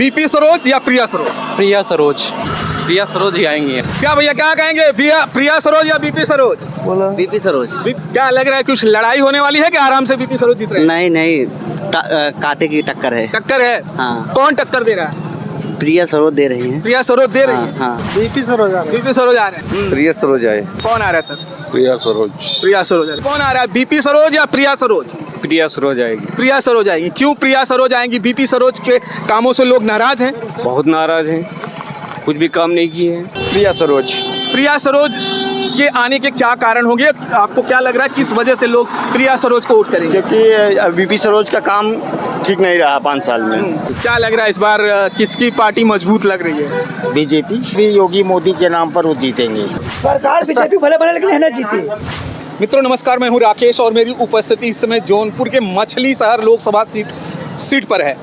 BP Saroj या प्रिया सरोज? प्रिया सरोज। प्रिया सरोज ही आएंगी। क्या भैया क्या कहेंगे, प्रिया सरोज या बीपी सरोज? बोला बीपी सरोज। क्या लग रहा है, कुछ लड़ाई होने वाली है कि आराम से बीपी सरोज जीत रहे हैं? नहीं नहीं, कांटे की टक्कर है। टक्कर है? हाँ। कौन टक्कर दे रहा है? प्रिया सरोज दे रही हैं। प्रिया सरोज दे रही है। हाँ। बीपी सरोज आ रहे हैं। बीपी सरोज आ रहे हैं। प्रिया सरोज आए। कौन आ रहा है सर? प्रिया सरोज। प्रिया सरोज आ रही है। कौन आ रहा है, बीपी सरोज या प्रिया सरोज? प्रिया सरोज आएगी। प्रिया सरोज आएगी। क्यों प्रिया सरोज आएंगी? बीपी सरोज के कामों से लोग नाराज हैं। बहुत नाराज हैं, कुछ भी काम नहीं किए हैं। प्रिया सरोज। प्रिया सरोज के आने के क्या कारण होंगे? आपको क्या लग रहा है किस वजह से लोग प्रिया सरोज को वोट करेंगे? क्योंकि बीपी सरोज का काम ठीक नहीं रहा 5 साल में। क्या लग रहा है इस बार किसकी पार्टी मजबूत लग रही है? बीजेपी भी योगी मोदी के नाम पर वो जीतेंगे। सरकार बीजेपी भले भले लेकिन है ना जीती। मित्रों नमस्कार, मैं हूं राकेश और मेरी उपस्थिति इस समय जौनपुर के मछली शहर लोकसभा सीट पर है।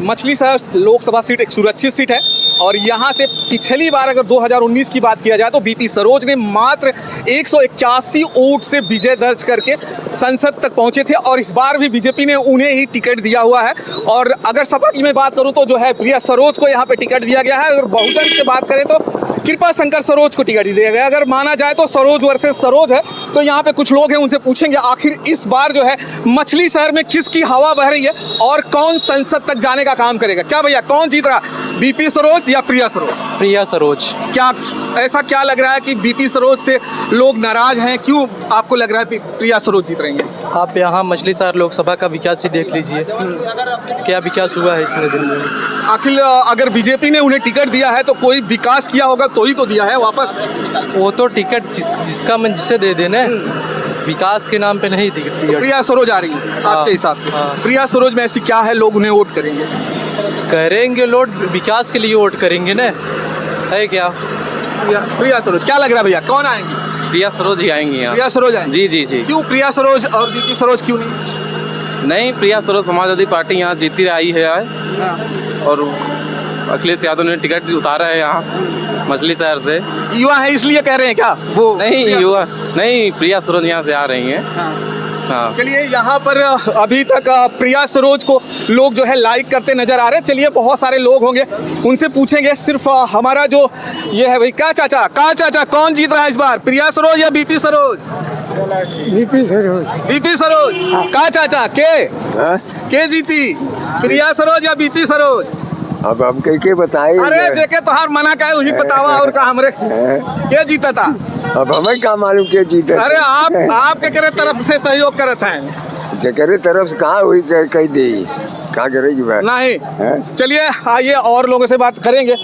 मछली शहर लोकसभा सीट एक सुरक्षित सीट है और यहाँ से पिछली बार अगर 2019 की बात किया जाए तो बीपी सरोज ने मात्र 181 वोट से विजय दर्ज करके संसद तक पहुँचे थे और इस बार भी बीजेपी ने उन्हें ही टिकट दिया हुआ है। और अगर सपा की मैं बात करूँ तो जो है प्रिया सरोज को यहाँ पे टिकट दिया गया है। अगर बहुजन से बात करें तो कृपा शंकर सरोज को टिकट दिया गया। अगर माना जाए तो सरोज वर्सेस सरोज है। तो यहाँ पे कुछ लोग हैं, उनसे पूछेंगे आखिर इस बार जो है मछली शहर में किसकी हवा बह रही है और कौन संसद तक जाने का काम करेगा। क्या भैया कौन जीत रहा, बीपी सरोज या प्रिया सरोज? प्रिया सरोज। क्या ऐसा क्या लग रहा है कि बीपी सरोज से लोग नाराज हैं? क्यों आपको लग रहा है प्रिया सरोज जीत रही हैं? आप यहाँ मछली शहर लोकसभा का विकास ही देख लीजिए, क्या विकास हुआ है इतने दिन में। आखिर अगर बीजेपी ने उन्हें टिकट दिया है तो कोई विकास किया होगा तो ही तो दिया है वापस। वो तो टिकट जिसका मन जिसे दे देना, विकास के नाम पे नहीं टिकट दिया। प्रिया सरोज आ रही है आपके हिसाब से? हाँ। प्रिया सरोज में ऐसी क्या है लोग उन्हें वोट करेंगे? करेंगे लोग विकास के लिए वोट करेंगे ना, है क्या? प्रिया सरोज। क्या लग रहा है भैया कौन आएंगी? प्रिया सरोज ही आएंगी यहाँ। प्रिया सरोज आएंगी। जी जी जी। क्यों प्रिया सरोज और बीपी सरोज क्यों नहीं? नहीं, प्रिया सरोज समाजवादी पार्टी यहाँ जीती आई है और अखिलेश यादव ने टिकट उतारा है यहाँ मछली शहर से। युवा है इसलिए कह रहे हैं क्या वो? नहीं युवा नहीं, प्रिया सरोज यहाँ से आ रही हैं। हाँ। चलिए यहाँ पर अभी तक प्रिया सरोज को लोग जो है लाइक करते नजर आ रहे हैं। चलिए बहुत सारे लोग होंगे, उनसे पूछेंगे। सिर्फ हमारा जो ये है भाई, क्या चाचा कौन जीत रहा है इस बार, प्रिया सरोज या BP Saroj? BP Saroj. BP Saroj. का चाचा के जीती, प्रिया सरोज या बीपी सरोज? अब हम के बताए। अरे जेके तोहार मना का है वही बतावा और का हमरे के जीता था। अब हमें क्या मालूम के जीते। अरे आपके करे तरफ से सहयोग करत हैं। जकरे तरफ से कहाँ हुई कही दे, कहाँ करेगी बात नहीं। चलिए आइए और लोगों से बात करेंगे।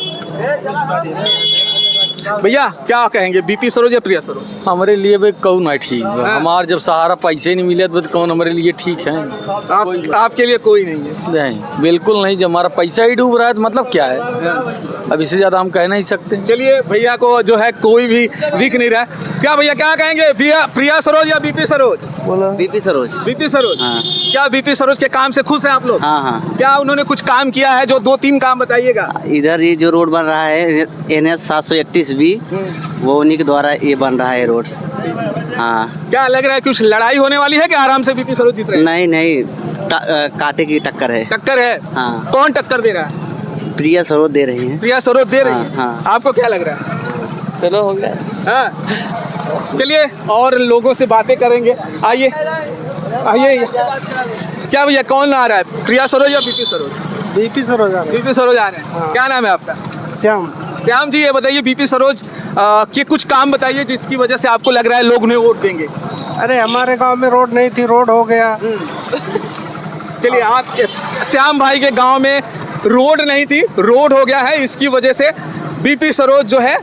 भैया क्या कहेंगे, बीपी सरोज या प्रिया सरोज? हमारे लिए भी कौन है ठीक? हमारे जब सहारा पैसे नहीं मिले तो कौन हमारे लिए ठीक है? आपके लिए कोई नहीं है? नहीं, बिल्कुल नहीं। जब हमारा पैसा ही डूब रहा है तो मतलब क्या है? अब इससे ज्यादा हम कह नहीं सकते। चलिए भैया को जो है कोई भी दिख नहीं रहा है। क्या भैया क्या कहेंगे, प्रिया सरोज या बीपी सरोज? बोला बीपी सरोज। बीपी सरोज। हाँ। क्या बीपी सरोज के काम से खुश हैं आप लोग? हाँ हाँ। क्या उन्होंने कुछ काम किया है? जो 2-3 काम बताइएगा। इधर ये जो रोड बन रहा है NH 731 भी, वो उन्हीं के द्वारा ये बन रहा है रोड। हाँ। क्या लग रहा है कुछ लड़ाई होने वाली है कि आराम से बीपी सरोज जीत रहे हैं? नहीं नहीं, कांटे की टक्कर है। टक्कर है? हाँ। कौन टक्कर दे रहा है? प्रिया सरोज दे रही हैं। प्रिया सरोज दे रही है। हाँ। आपको क्या लग रहा है? चलो हो गया। हाँ। चलिए और लोगों से बातें करेंगे। आइए। क्या भैया कौन आ रहा है, प्रिया सरोज या बीपी सरोज? बीपी सरोज आ रहे बीपी सरोज आ रहे हैं। हाँ। क्या नाम है आपका? श्याम जी। ये बताइए बीपी सरोज के कुछ काम बताइए जिसकी वजह से आपको लग रहा है लोग उन्हें वोट देंगे। अरे हमारे गांव में रोड नहीं थी, रोड हो गया। चलिए आप श्याम भाई के गांव में रोड नहीं थी, रोड हो गया है, इसकी वजह से बीपी सरोज जो है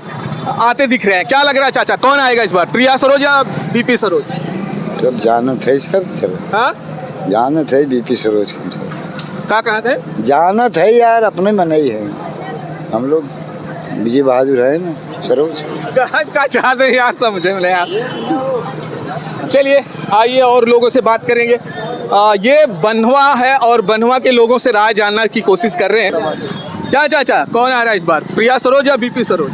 आते दिख रहे हैं। क्या लग रहा है चाचा कौन आएगा इस बार, प्रिया सरोज या बीपी सरोज? सब जानत है सब। हाँ जानत है बीपी सरोज क्या कहा थे? जानत है यार, अपने मन ही है। हम लोग विजय बहादुर है ना सरोज का चाहते हैं यार, समझे मिले यार। चलिए आइए और लोगों से बात करेंगे। ये बनवा है और बनवा के लोगों से राय जानने की कोशिश कर रहे हैं। क्या चाचा कौन आ रहा है इस बार, प्रिया सरोज या बीपी सरोज?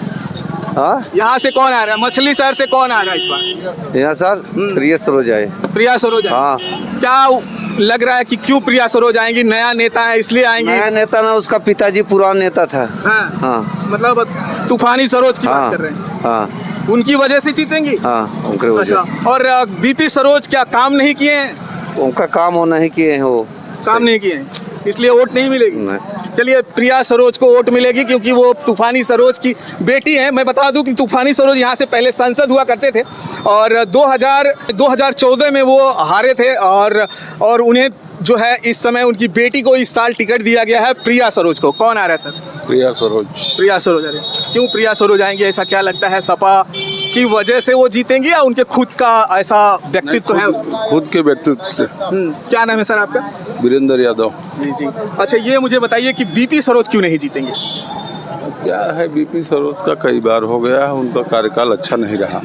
हाँ, यहाँ से कौन आ रहा है, मछली शहर से कौन आ रहा है इस बार? यहाँ सर प्रिया सरोज आए। प्रिया सरोज। हाँ। क्या लग रहा है कि क्यों प्रिया सरोज आएंगी, नया नेता है इसलिए आएंगी? नया नेता ना, उसका पिताजी पुराना नेता था। हाँ, हाँ मतलब तूफानी सरोज की हाँ बात कर रहे हैं, हाँ उनकी वजह से जीतेंगी? हाँ, उनके वजह अच्छा, और बीपी सरोज क्या काम नहीं किए हैं? से उनका काम होना ही किए हैं वो। काम नहीं किए हैं, इसलिए वोट नहीं मिलेगी। नहीं। चलिए, प्रिया सरोज को वोट मिलेगी क्योंकि वो तूफानी सरोज की बेटी हैं। मैं बता दूं कि तूफानी सरोज यहाँ से पहले सांसद हुआ करते थे और 2014 में वो हारे थे और उन्हें जो है इस समय उनकी बेटी को इस साल टिकट दिया गया है, प्रिया सरोज को। कौन आ रहा है सर? प्रिया सरोज। प्रिया सरोज आ रही है। क्यों प्रिया सरोज आएंगे, ऐसा क्या लगता है? सपा की वजह से वो जीतेंगे या उनके खुद का ऐसा व्यक्तित्व है? खुद के व्यक्तित्व से। क्या नाम है सर आपका? वीरेंद्र यादव। जी जी। अच्छा, ये मुझे बताइए कि बीपी सरोज क्यों नहीं जीतेंगे? क्या है, बीपी सरोज का कई बार हो गया है, उनका कार्यकाल अच्छा नहीं रहा,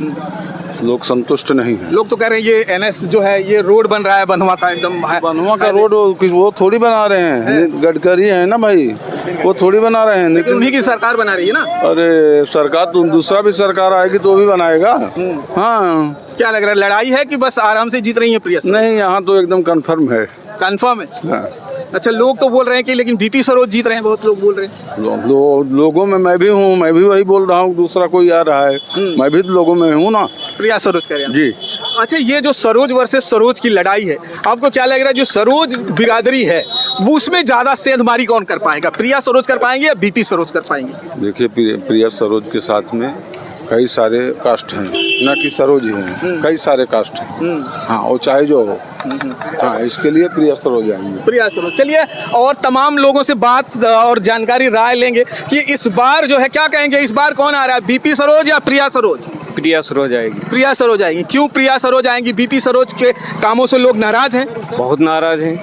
लोग संतुष्ट नहीं है। लोग तो कह रहे हैं ये एनएस जो है, ये रोड बन रहा है बंधवा का, एकदम बंधुआ का रोड वो थोड़ी बना रहे हैं, गडकरी है ना भाई, वो थोड़ी बना रहे हैं। लेकिन उन्हीं की सरकार बना रही है ना। अरे सरकार तो दूसरा भी सरकार आएगी तो भी बनाएगा। हाँ, क्या लग रहा है, लड़ाई है कि बस आराम से जीत रही है प्रिया? नहीं, यहाँ तो एकदम कंफर्म है। कंफर्म है? हाँ। अच्छा, लोग तो बोल रहे हैं कि लेकिन बीपी सरोज जीत रहे हैं, बहुत लोग बोल रहे हैं। लोगों में मैं भी हूँ, मैं भी वही बोल रहा हूँ, दूसरा कोई आ रहा है, मैं भी लोगों में हूँ ना। प्रिया सरोज कह रहे हैं जी। अच्छा, ये जो सरोज वर्सेस सरोज की लड़ाई है, आपको क्या लग रहा है जो सरोज बिरादरी है वो उसमें ज्यादा सेंधमारी कौन कर पाएगा? प्रिया सरोज कर पाएंगे या बीपी सरोज कर पाएंगे? देखिए, प्रिया सरोज के साथ में कई सारे कास्ट हैं, न कि सरोज ही हैं, कई सारे कास्ट हैं। हाँ, वो चाहे जो हो। हाँ, इसके लिए प्रिया सरोज आएंगे। प्रिया सरोज। चलिए, और तमाम लोगों से बात और जानकारी राय लेंगे कि इस बार जो है क्या कहेंगे, इस बार कौन आ रहा है, बीपी सरोज या प्रिया सरोज? प्रिया सरोज आएगी। प्रिया सरोज आएगी। क्यों प्रिया सरोज आएंगी? बीपी सरोज के कामों से लोग नाराज हैं? बहुत नाराज हैं,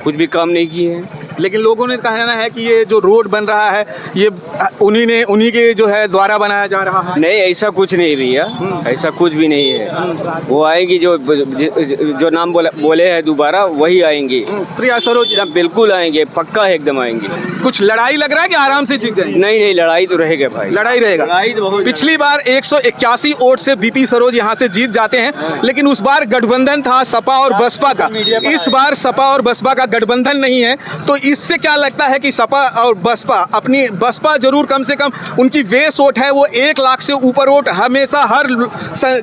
कुछ भी काम नहीं किए हैं। लेकिन लोगों ने कहना है कि ये जो रोड बन रहा है ये उन्हीं के जो है द्वारा बनाया जा रहा है। नहीं, ऐसा कुछ नहीं भैया, ऐसा कुछ भी नहीं है। वो आएगी जो नाम बोले हैं दोबारा वही आएंगे। प्रिया सरोज बिल्कुल आएंगे, पक्का है, एकदम आएंगे। कुछ लड़ाई लग रहा है कि आराम से जीत जाएंगे? नहीं, लड़ाई तो रहेगा भाई, लड़ाई रहेगा। लड़ाई तो बहुत। पिछली बार 181 वोट से बीपी सरोज यहाँ से जीत जाते हैं, लेकिन उस बार गठबंधन था सपा और बसपा का। इस बार सपा और बसपा का गठबंधन नहीं है, तो इससे क्या लगता है कि सपा और बसपा जरूर कम से कम उनकी बेस वोट है वो 1 लाख से ऊपर वोट हमेशा हर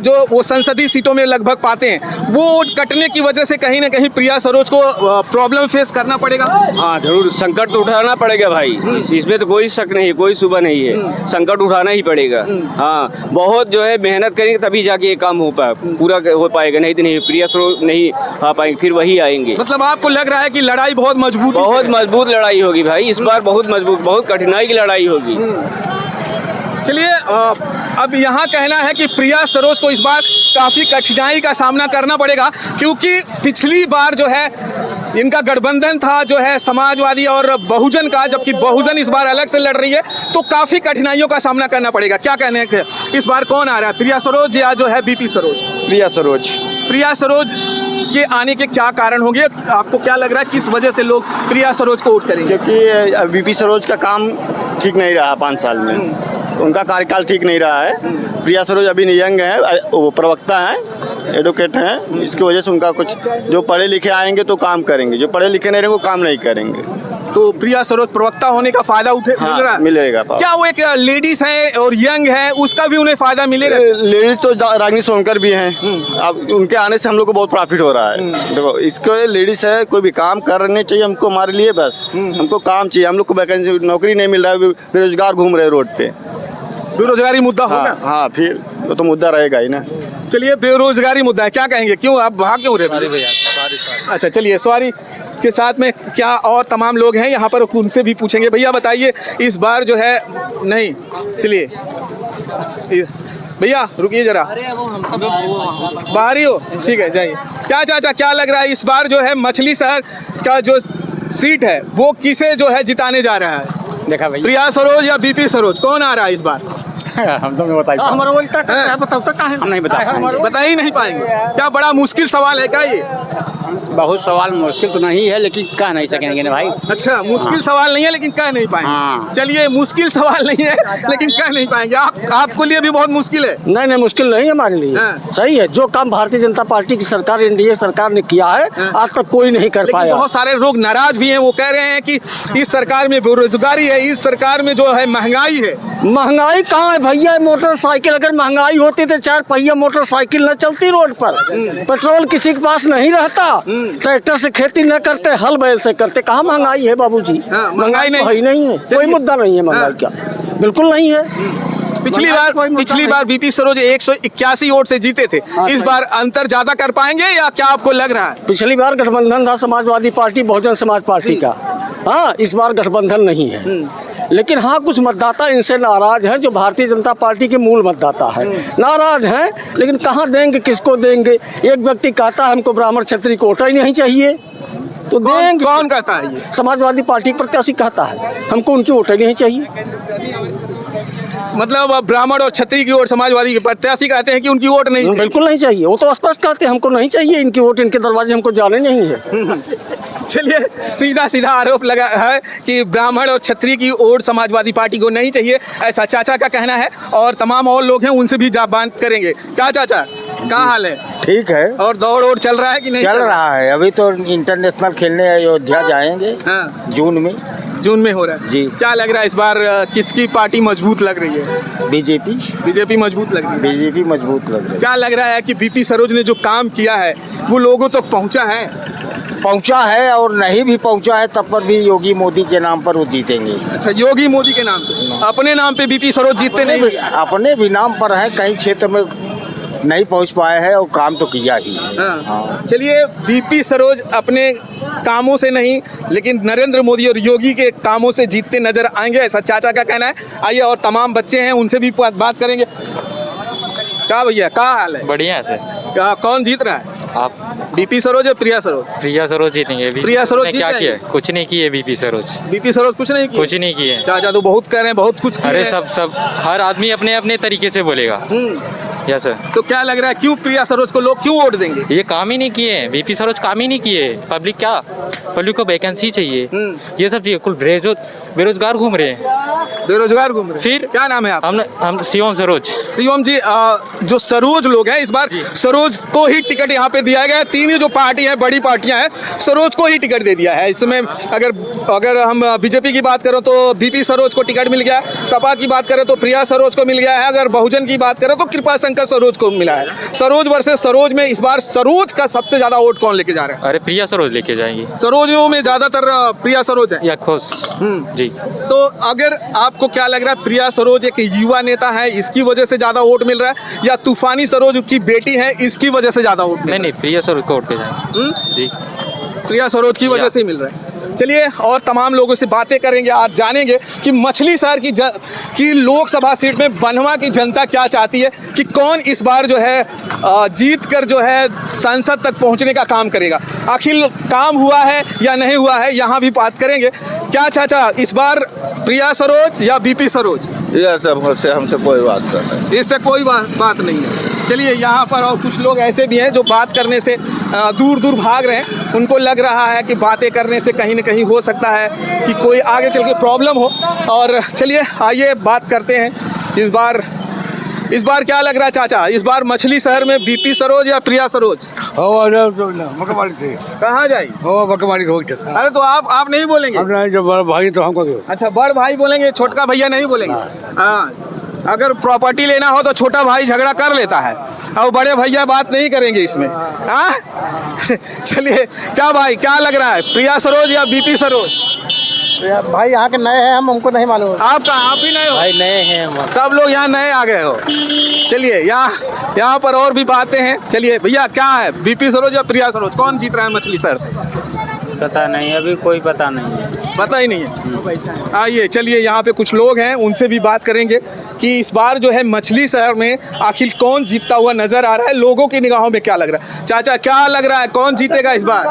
जो वो संसदीय सीटों में लगभग पाते हैं, वो वोट कटने की वजह से कहीं ना कहीं प्रिया सरोज को प्रॉब्लम फेस करना पड़ेगा। हाँ, जरूर संकट तो उठाना पड़ेगा भाई, इसमें तो कोई शक नहीं, कोई सुबह नहीं है, संकट उठाना ही पड़ेगा। हाँ, बहुत जो है मेहनत करेंगे तभी जाके ये काम पूरा हो पाएगा, नहीं तो नहीं, प्रिया सरोज नहीं आ पाएंगे, फिर वही आएंगे। मतलब आपको लग रहा है कि लड़ाई बहुत मजबूत लड़ाई होगी भाई, इस बार बहुत मजबूत, बहुत कठिनाई की लड़ाई होगी। चलिए, अब यहाँ कहना है कि प्रिया सरोज को इस बार काफ़ी कठिनाई का सामना करना पड़ेगा, क्योंकि पिछली बार जो है इनका गठबंधन था जो है समाजवादी और बहुजन का, जबकि बहुजन इस बार अलग से लड़ रही है, तो काफ़ी कठिनाइयों का सामना करना पड़ेगा। क्या कहने हैं, इस बार कौन आ रहा है, प्रिया सरोज या जो है बीपी सरोज? प्रिया सरोज। प्रिया सरोज के आने के क्या कारण होंगे? आपको क्या लग रहा है किस वजह से लोग प्रिया सरोज को वोट करेंगे? क्योंकि बीपी सरोज का काम ठीक नहीं रहा 5 साल में, उनका कार्यकाल ठीक नहीं रहा है। प्रिया सरोज अभी यंग है, वो प्रवक्ता हैं, एडवोकेट हैं, इसकी वजह से उनका कुछ, जो पढ़े लिखे आएंगे तो काम करेंगे, जो पढ़े लिखे नहीं रहेंगे वो काम नहीं करेंगे। तो प्रिया सरोज प्रवक्ता होने का फायदा मिल रहा है? मिलेगा। क्या वो एक लेडीज है और यंग है, उसका भी उन्हें फायदा मिलेगा? लेडीज तो रागिनी सोनकर भी हैं, अब उनके आने से हम लोग को बहुत प्रॉफिट हो रहा है। देखो, इसको लेडीज है, कोई भी काम करने चाहिए हमको, हमारे लिए बस हमको काम चाहिए, हम लोग को वैकेंसी नौकरी नहीं मिल रहा है, बेरोजगार घूम रहे रोड पे। बेरोजगारी मुद्दा होगा? हाँ, फिर वो तो मुद्दा रहेगा ही ना। चलिए, बेरोजगारी मुद्दा है, क्या कहेंगे, क्यों आप भाग क्यों रहे? अच्छा, चलिए, सॉरी के साथ में क्या और तमाम लोग हैं यहाँ पर, उनसे भी पूछेंगे। भैया बताइए, इस बार जो है, नहीं, चलिए भैया रुकिए जरा, बाहर ही हो, ठीक है, जाइए। क्या चाचा, क्या लग रहा है इस बार जो है मछली शहर का जो सीट है वो किसे जो है जिताने जा रहा है? देखा भाई, प्रिया सरोज या बीपी सरोज, कौन आ रहा है इस बार? हम तो नहीं बताएंगे, हम नहीं बता ही नहीं पाएंगे। क्या बड़ा मुश्किल सवाल है क्या ये? बहुत सवाल मुश्किल तो नहीं है, लेकिन कह नहीं सकेंगे ना भाई। अच्छा, मुश्किल सवाल नहीं है लेकिन कह नहीं पाएंगे। हाँ। चलिए, मुश्किल सवाल नहीं है लेकिन कह नहीं पाएंगे। आपको लिए भी बहुत मुश्किल है। नहीं नहीं, मुश्किल नहीं है हमारे लिए। हाँ। सही है, जो काम भारतीय जनता पार्टी की सरकार, एनडीए सरकार ने किया है, आज तक कोई नहीं कर लेकिन पाया। बहुत सारे लोग नाराज भी हैं। वो कह रहे हैं कि इस सरकार में बेरोजगारी है, इस सरकार में जो है महंगाई है। महंगाई कहाँ है भैया? मोटरसाइकिल, अगर महंगाई होती तो 4 पहिया मोटरसाइकिल न चलती रोड पर। पेट्रोल किसी के पास नहीं रहता, ट्रैक्टर से खेती न करते, हल बैल से करते। कहाँ महंगाई है बाबूजी? हाँ, महंगाई नहीं है, कोई मुद्दा नहीं है महंगाई का, बिल्कुल नहीं है। पिछली बार बीपी सरोज 181 वोट से जीते थे। इस बार अंतर ज्यादा कर पाएंगे या क्या आपको लग रहा है? पिछली बार गठबंधन था समाजवादी पार्टी बहुजन समाज पार्टी का। हाँ, इस बार गठबंधन नहीं है। लेकिन हाँ, कुछ मतदाता इनसे नाराज हैं, जो भारतीय जनता पार्टी के मूल मतदाता है, नाराज हैं। लेकिन कहाँ देंगे, किसको देंगे? एक व्यक्ति कहता है हमको ब्राह्मण क्षत्रिय कोटा ही नहीं चाहिए, तो देंगे। कौन कहता है ये? समाजवादी पार्टी प्रत्याशी कहता है हमको उनकी वोट ही नहीं चाहिए। मतलब ब्राह्मण और क्षत्रिय की वोट समाजवादी के प्रत्याशी कहते हैं कि उनकी वोट नहीं चाहिए। बिल्कुल नहीं चाहिए, वो तो स्पष्ट कहते हैं हमको नहीं चाहिए इनकी वोट, इनके दरवाजे हमको जाने नहीं है। चलिए, सीधा सीधा आरोप लगा है कि ब्राह्मण और क्षत्रिय की वोट समाजवादी पार्टी को नहीं चाहिए, ऐसा चाचा का कहना है। और तमाम और लोग हैं, उनसे भी बात करेंगे। क्या चाचा, क्या हाल है? ठीक है। और दौड़ चल रहा है कि नहीं? चल रहा है। अभी तो इंटरनेशनल खेलने अयोध्या जाएंगे। हाँ। जून में हो रहा है जी। क्या लग रहा है इस बार किसकी पार्टी मजबूत लग रही है? बीजेपी मजबूत लग रही है। बीजेपी मजबूत लग रही है। क्या लग रहा है कि बीपी सरोज ने जो काम किया है वो लोगों तक पहुंचा है? और नहीं भी पहुंचा है तब पर भी योगी मोदी के नाम पर वो जीतेंगे। अच्छा, योगी मोदी के नाम पे, अपने नाम पे बीपी सरोज जीतते नहीं? अपने भी नाम पर है, कई क्षेत्र में नहीं पहुंच पाए हैं और काम तो किया ही है। हाँ। चलिए, बीपी सरोज अपने कामों से नहीं लेकिन नरेंद्र मोदी और योगी के कामों से जीतते नजर आएंगे, ऐसा चाचा का कहना है। आइए, और तमाम बच्चे हैं, उनसे भी बात करेंगे। क्या भैया, क्या हाल है? बढ़िया है सर। कौन जीत रहा है? आप बीपी सरोज या प्रिया सरोज? प्रिया सरोज जीतेंगे। प्रिया सरोज ने क्या किया? कुछ नहीं किए बीपी सरोज। बीपी सरोज कुछ नहीं किए। चाचा तो बहुत कह रहे हैं, बहुत कुछ किए। अरे सब हर आदमी अपने अपने तरीके से बोलेगा। Yes sir. तो क्या लग रहा है, क्यों प्रिया सरोज को लोग क्यों वोट देंगे? ये काम ही नहीं किए, बीपी सरोज काम ही नहीं किए। पब्लिक को वैकेंसी चाहिए, ये सब चाहिए। कुल बेरोजगार घूम रहे हैं। फिर क्या नाम है आप? हम शिवम सरोज। शिवम जी, जो सरोज लोग हैं, इस बार सरोज को ही टिकट यहाँ पे दिया गया। तीन जो पार्टी है, बड़ी पार्टियां हैं, सरोज को ही टिकट दे दिया है। इसमें अगर हम बीजेपी की बात करें तो बीपी सरोज को टिकट मिल गया, सपा की बात करें तो प्रिया सरोज को मिल गया है, अगर बहुजन की बात करें तो कृपा शंकर सरोज को मिला है। सरोज वर्सेस सरोज में इस बार सरोज का सबसे ज्यादा वोट कौन लेके जा रहा है? अरे प्रिया सरोज लेके जाएंगी। सरोजों में ज्यादातर प्रिया सरोज है या खुश जी। तो अगर आपको क्या लग रहा है, प्रिया सरोज एक युवा नेता है, इसकी वजह से ज्यादा वोट मिल रहा है, या तूफानी सरोज की बेटी है, इसकी वजह से ज्यादा वोट? नहीं, प्रिया सरोज को वोट पे जाएंगे जी। प्रिया सरोज की वजह से मिल रहा है। चलिए, और तमाम लोगों से बातें करेंगे, आज जानेंगे कि मछली शहर की लोकसभा सीट में बनवा की जनता क्या चाहती है, कि कौन इस बार जो है जीत कर जो है संसद तक पहुंचने का काम करेगा। आखिर काम हुआ है या नहीं हुआ है, यहाँ भी बात करेंगे। क्या चाचा, इस बार प्रिया सरोज या बीपी सरोज? यह सब हमसे कोई बात नहीं, इससे कोई बात नहीं है। चलिए, यहाँ पर और कुछ लोग ऐसे भी हैं जो बात करने से दूर भाग रहे हैं। उनको लग रहा है कि बातें करने से कहीं न कहीं हो सकता है कि कोई आगे चल के प्रॉब्लम हो। और चलिए, आइए बात करते हैं। इस बार क्या लग रहा है चाचा, इस बार मछली शहर में बीपी सरोज या प्रिया सरोज? कहाँ जाए? अरे तो आप नहीं बोलेंगे? जो बड़ा भाई तो हमको। अच्छा, बड़ भाई बोलेंगे, छोटका भैया नहीं बोलेंगे? हाँ, अगर प्रॉपर्टी लेना हो तो छोटा भाई झगड़ा कर लेता है और बड़े भैया बात नहीं करेंगे इसमें। हाँ चलिए, क्या लग रहा है, प्रिया सरोज या बीपी सरोज? भाई यहाँ के नए हैं, हमको नहीं मालूम। आप भी नए हो? भाई नए हैं हम, सब लोग यहाँ नए आ गए हो। चलिए, यहाँ पर और भी बातें हैं। चलिए भैया, क्या है, बीपी सरोज या प्रिया सरोज, कौन जीत रहा है मछली शहर से? पता नहीं, अभी कोई पता नहीं है। पता ही नहीं है। आइए, चलिए, यहाँ पे कुछ लोग हैं, उनसे भी बात करेंगे कि इस बार जो है मछली शहर में आखिर कौन जीतता हुआ नजर आ रहा है, लोगों की निगाहों में क्या लग रहा है। चाचा, क्या लग रहा है, कौन जीतेगा इस बार,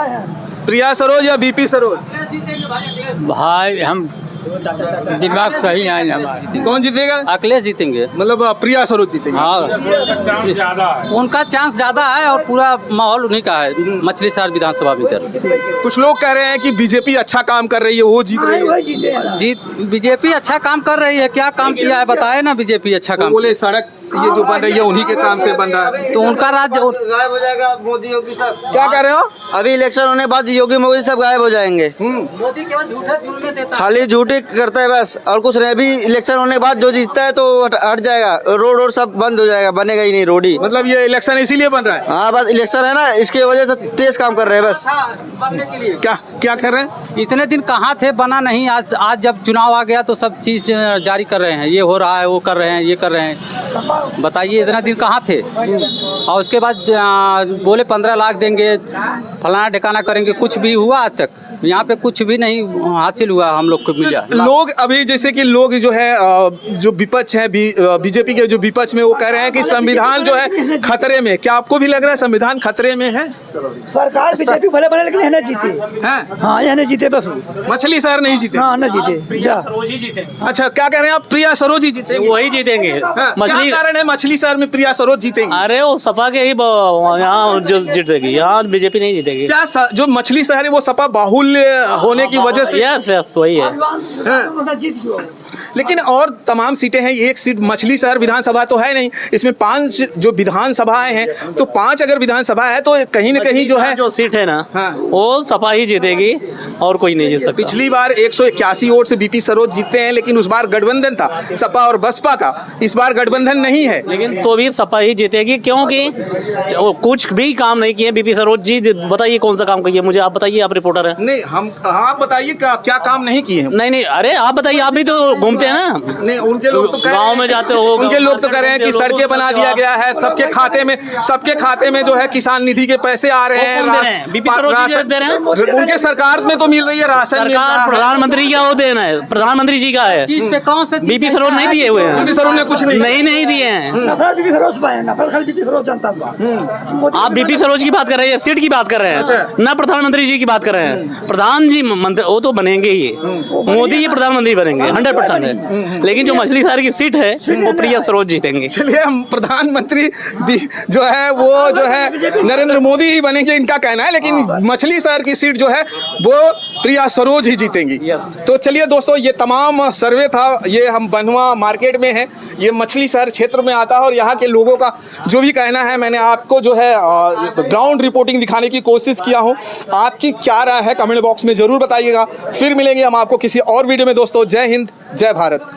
प्रिया सरोज या बीपी सरोज? भाई हम दिमाग सही है हमारा। कौन जीतेगा? अखिलेश जीतेंगे। मतलब प्रिया सरोज जीतेंगे। हाँ, उनका चांस ज्यादा है और पूरा माहौल उन्हीं का है मछली शहर विधानसभा में इधर। कुछ लोग कह रहे हैं कि बीजेपी अच्छा काम कर रही है, वो जीत रही है। बीजेपी अच्छा काम कर रही है, क्या काम किया है बताए ना। बीजेपी अच्छा काम बोले सड़क ये जो बन रही है उन्हीं के काम से बन रहा है, तो उनका राज्य गायब हो जाएगा मोदी योगी सब। क्या कह रहे हो? अभी इलेक्शन होने के बाद योगी मोदी सब गायब हो जाएंगे। मोदी केवल झूठे जुल्मे देता है। खाली झूठी करता है बस, और कुछ नहीं। अभी इलेक्शन होने के बाद जो जीतता है तो हट जाएगा, रोड सब बंद हो जाएगा, बनेगा ही नहीं रोड ही। मतलब ये इलेक्शन इसीलिए बन रहा है? हाँ बस इलेक्शन है ना, इसकी वजह से तेज काम कर रहे हैं बस। बनने के लिए क्या क्या कर रहे हैं? इतने दिन कहाँ थे, बना नहीं। आज जब चुनाव आ गया तो सब चीज़ जारी कर रहे हैं, ये हो रहा है, वो कर रहे हैं, ये कर रहे हैं। बताइए इतना दिन कहाँ थे। और उसके बाद बोले 15 लाख देंगे, फलाना ठिकाना करेंगे, कुछ भी हुआ आज तक? यहाँ पे कुछ भी नहीं हासिल हुआ हम लोग को मिला। लोग अभी जैसे कि लोग जो है जो विपक्ष है बीजेपी के जो विपक्ष में वो कह रहे हैं कि संविधान जो है खतरे में। क्या आपको भी लग रहा है संविधान खतरे में है? सरकार बीजेपी भले बने लेकिन यह नहीं जीते। हाँ यह नहीं जीते बस। मछली शहर नहीं जीते। हाँ नहीं जीते। जा अच्छा क्या कह रहे हैं आप? प्रिया सरोज ही जीतेंगे? वही जीतेंगे। क्या कारण है मछली शहर में प्रिया सरोज जीतेंगे? अरे वो सपा के ही यहाँ जो जीतेगी, यहाँ बीजेपी नहीं जीतेगी। क्या जो मछली शहर है वो सपा बाहुल्य होने की वजह से? यस वही है। लेकिन और तमाम सीटें हैं, एक सीट मछली शहर विधानसभा तो है नहीं, इसमें 5 जो विधानसभाएं हैं, तो 5 अगर विधानसभा है तो कहीं न कहीं जो है जो सीट है ना वो सपा ही जीतेगी और कोई नहीं जीत सकता। पिछली बार 181 वोट से बीपी सरोज जीते हैं, लेकिन उस बार गठबंधन था सपा और बसपा का, इस बार गठबंधन नहीं है। लेकिन तो भी सपा ही जीतेगी, क्योंकि कुछ भी काम नहीं किए बीपी सरोज जी। बताइए कौन सा काम किए, मुझे आप बताइए, आप रिपोर्टर हैं। नहीं हम आप बताइए क्या काम नहीं किए हैं? नहीं अरे आप बताइए, आप भी तो घूमते हैं ना। नहीं उनके लोग तो गाँव में जाते हो, उनके लोग तो कह रहे हैं कि सड़कें बना दिया गया है, सबके खाते में जो है किसान निधि के पैसे आ रहे हैं, उनके सरकार में तो मिल रही है राशन। प्रधानमंत्री क्या वो देना है, प्रधानमंत्री जी का है। बीपी सरोज नहीं दिए हुए हैं, बीपी सरोज ने कुछ नहीं दिए हैं। आप बीपी सरोज की बात कर रहे हैं, सीट की बात कर रहे हैं ना, प्रधानमंत्री जी की बात कर रहे हैं। प्रधान जी मंत्री वो तो बनेंगे ही, मोदी ही प्रधानमंत्री बनेंगे 100%। लेकिन जो मछली शहर की सीट है वो प्रिया सरोज जीतेंगे। चलिए हम प्रधानमंत्री जो है वो जो है नरेंद्र मोदी ही बनेंगे, इनका कहना है, लेकिन मछली शहर की सीट जो है वो प्रिया सरोज ही जीतेंगी। तो चलिए दोस्तों, ये तमाम सर्वे था, ये हम बनवा मार्केट में है, ये मछली शहर क्षेत्र में आता है और यहाँ के लोगों का जो भी कहना है मैंने आपको जो है ग्राउंड रिपोर्टिंग दिखाने की कोशिश किया हूँ। आपकी क्या राय है कमेंट बॉक्स में ज़रूर बताइएगा। फिर मिलेंगे हम आपको किसी और वीडियो में दोस्तों। जय हिंद, जय भारत।